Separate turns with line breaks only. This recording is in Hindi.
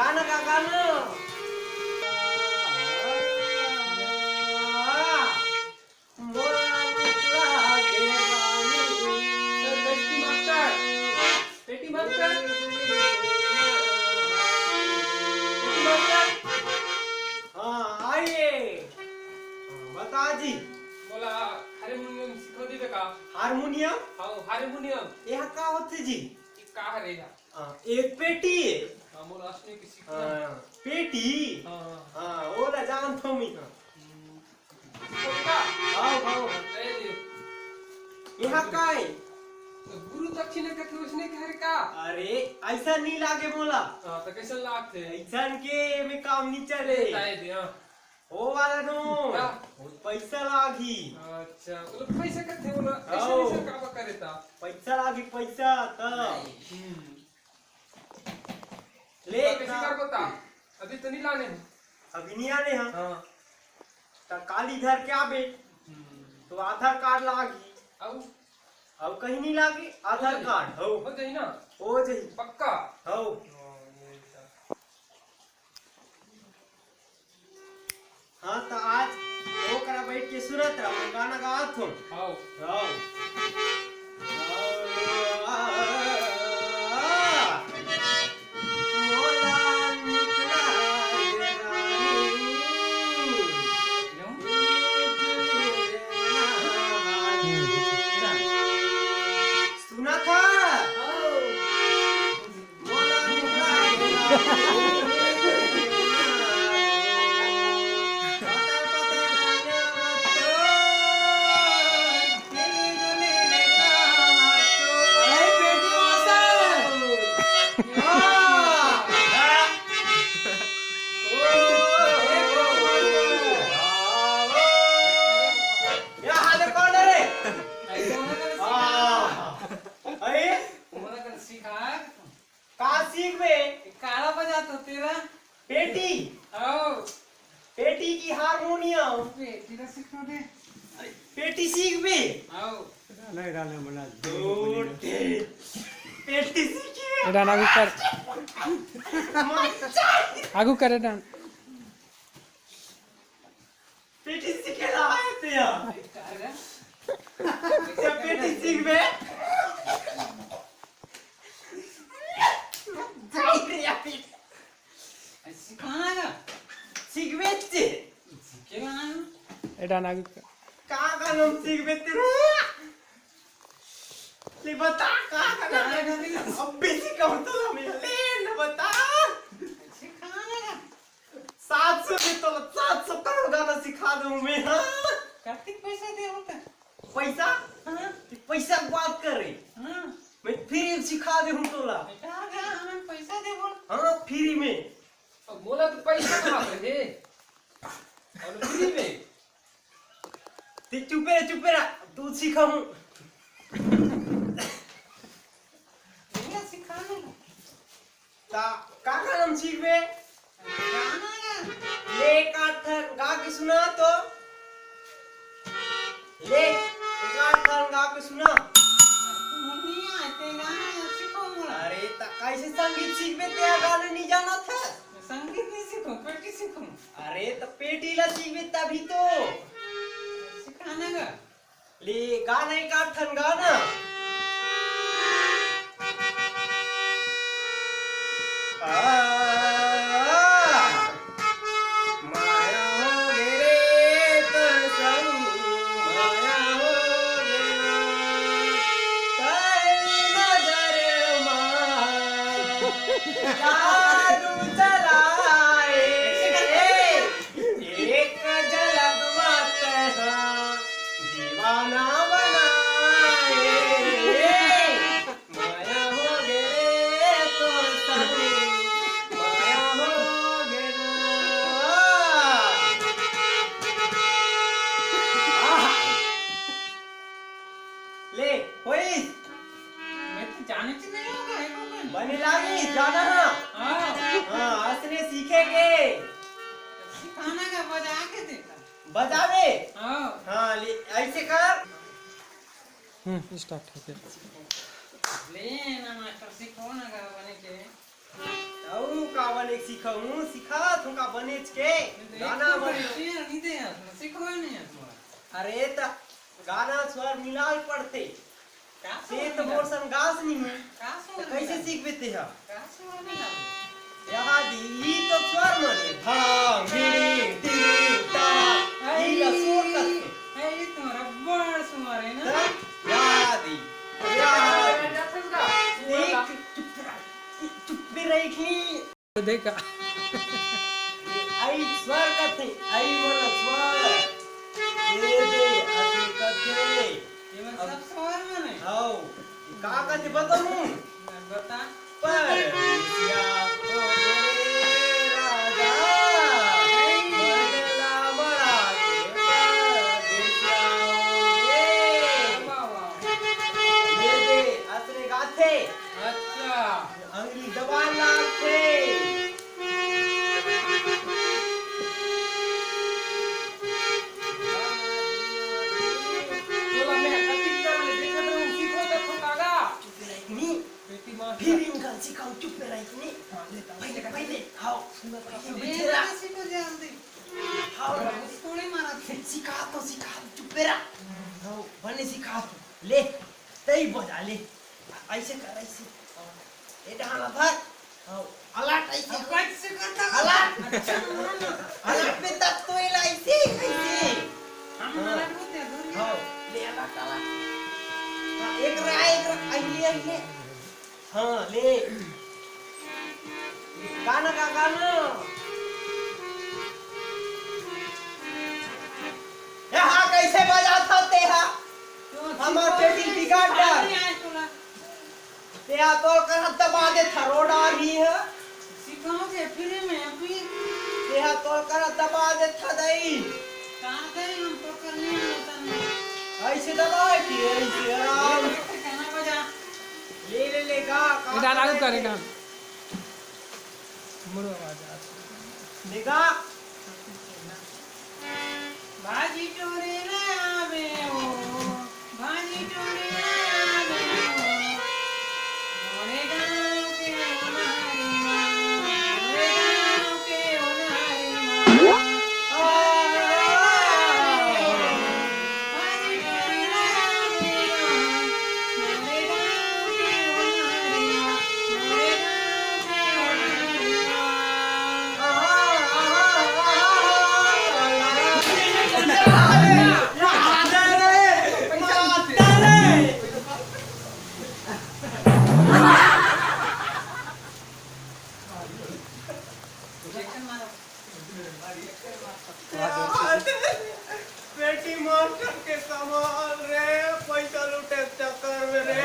गाना का गाना हाँ आइए बता जी
बोला हारमोनियम सिखा देबे का
हारमोनियम
हाँ हारमोनियम
यह का होते जी
ये का हरेगा
एक पेटी
हाँ मोर असली की सिखा
पेटी
हाँ
हाँ ओला जान तो मी
का
आओ
दे दे
यह काय
गुरु दक्षिणा का उसने कह का
अरे ऐसा नहीं लागे मोला
हाँ तो कैसे लागते
ऐसा के में काम नहीं चले
दे दे हाँ
ओ वाला नो
क्या?
पैसा लागी
अच्छा तो पैसे कथे बोला
आओ।
ऐसे का करे ता
पैसा लागी पैसा त ले
कैसे कर बता अभी तो नहीं लाने हैं
अभी नहीं आने हम
हाँ
त काली धर के आबे तो आधार कार्ड लागी
अब
कहीं नहीं लागी आधार कार्ड हो
हो जाई ना
हो जाई
पक्का
हो हाँ तो आज वो करा बैठ के सुनत रहा गाना गात हूँ
आओ
आओ सुना था मोला
काला बजाता तेरा
पेटी
आओ
पेटी की हारमोनियम
तेरा सिखा दे
पेटी सीख बे
आओ
नहीं डालने बना
पेटी सीखी
डान आगू कर आगू करे डान
पेटी सीखे लाए थे यार पेटी सीख बे
सिखाना का
सीख बेचे
सिखेगा ना
डान आगू कर
कहाँ का नाम सीख बेचे ले बता कहाँ का नाम अब भी सिखाऊं तो हमें ले न बता
सिखाना का
700 दे तो 700 करोड़ गाना सिखा दूं मैं हाँ
कार्तिक पैसा दे होता
पैसा
हाँ
पैसा की बात कर रही
हाँ
मैं फ्री सिखा दे हूँ तोला
बेटा क्या हमें पैसा दे बोल
हाँ फ्री में
अब बोला तो पैसा कहाँ पे है और फ्री में
ते चुपे रहा तू सिखाऊं
क्या सिखाना का
ता का नाम सीख बे
गाना का
ले काठन गा के सुना तो ले काठन गा के सुना
नहीं आते गाना सीखो मोला
अरे ता कैसे संगीत सीख बे ते गाना नहीं जाना था
संगीत नहीं सीखो पेटी सीखो
अरे तो पेटीला सीख बे तभी तो
सिखाना का
ले गाना ही काठन गाना माया हो गे रे तो संग माया हो गे पहली नजर मां जादू चलाए एक झलक मत दीवाना बनाए माया हो गे रे तो संग माया हो गे ले होई
मैं तो जाने से नहीं होगा है बाबा
बने लागी जाना
हाँ
हाँ असने सीखेंगे
सिखाना का बजा के देखा
बजावे
हाँ
हाँ ले ऐसे कर
स्टार्ट हो गया
ले ना मास्टर सिखो ना का बने के
औ का बने सिखाऊं सिखा तुमका बनेच के गाना बने
नहीं दे यार सिखवा नहीं है तुम्हारा
अरे त गाना स्वर मिलाल पड़ते से तो मोर सन गास नहीं है तो कैसे सीख बेते है यहाँ दी तो स्वर मने भांग गिरी टिरी ता ई असुर करते
ये तुम्हारा बड़ सुमार है ना
यादी याद चुप भी रही थी
देखा
आई स्वर करते आई मोर स्वर दे असुर करते
ये मैं सब सुमार मने
आओ का कहते बताऊं
बता
परदेसिया ओ मेरे राजा बदला बड़ा के परदेसिया
वाह
ये दे असरे गाथे
अच्छा
अंगली दबा लाथे
बोला मैं कति कर ले देखा तो सीखो तो ठोकागा
नहीं
बेटी मां
फिर इनका सिखाओ चुप पे रही नहीं पहले आओ बेटेरा
सीखो जान दे
आओ
थोड़ी मारा
सिखा चुप पे रह आओ बने सिखा तो ले तई बजा ले ऐसे कर ऐसे ये डाला धर आओ अलर्ट ऐसे
कैसे करता
अलर्ट
अच्छा
अलर्ट पे तक तो इला ऐसे ऐसे
हम अलर्ट होते हैं दूर
आओ ले अलर्ट हाँ एक रहा ले हाँ ले गाना का गाना यहाँ कैसे बजाता तेहा हमार पेटी बिगाड़ डाल तेहा तो कर दबा दे थरोड़ा भी है
सिखाओगे फ्री में अभी
तेहा तो कर दबा दे थदई
कहां गए हम तो करने होता नहीं
ऐसे दबा कि ऐसे आराम
कहना बजा
ले गा
इधर आगे करेगा मुड़ो आवाज
लेगा
भाजी टोरे ना आवे ओ भाजी टोरे ना आवे ओ मोरे गांव के ओनारी मां मोरे गांव के ओनारी मां भाजी टोरे ना आवे ओ मोरे गांव के ओनारी मां मोरे गांव के ओनारी मां
बेटी मास्टर के सवाल रे पैसा लूटे चक्कर में रे